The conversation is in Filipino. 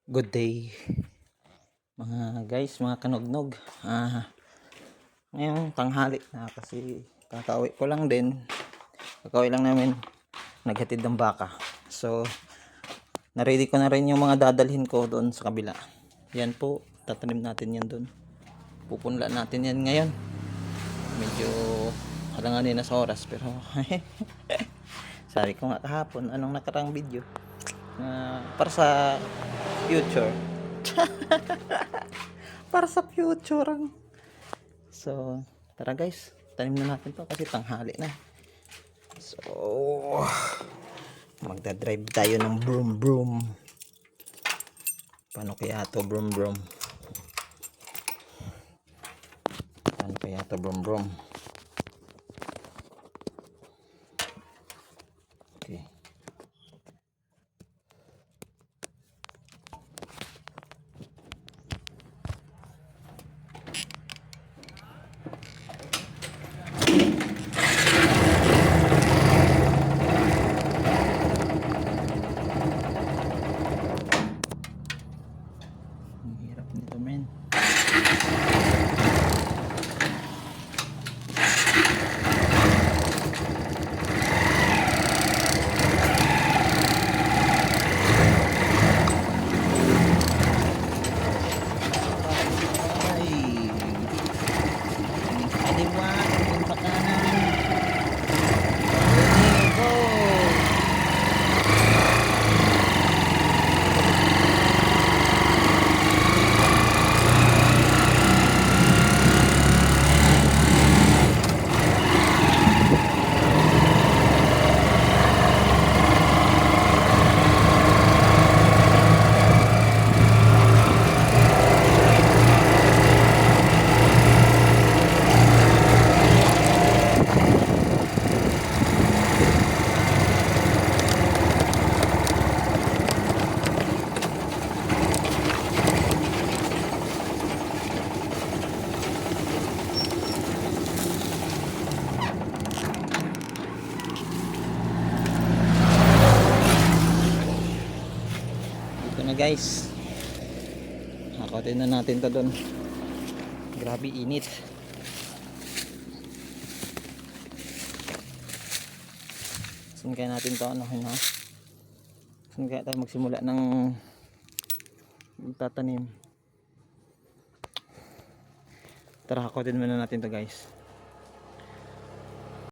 Good day mga guys, mga kanognog. Ngayong tanghali na kasi kakauwi ko lang din. Kakauwi lang namin, naghatid ng baka. So, na-ready ko na rin yung mga dadalhin ko doon sa kabila. Yan po, tatanim natin yan doon. Pupunla natin yan ngayon. Medyo halanganin na sa oras pero sabi ko nga kahapon, anong nakarang video para sa future. Para sa future. So, tara guys, tanim na natin to kasi tanghali na. So, magdadrive tayo ng broom broom. Paano kaya to broom broom? Paano kaya to broom broom? Okay. Ang hirap nito, men. Ito na guys, hakotin na natin to doon. Grabe init. Saan kaya natin to ha? Saan kaya tayo magsimula ng tatanim? Tara, hakotin muna natin to guys.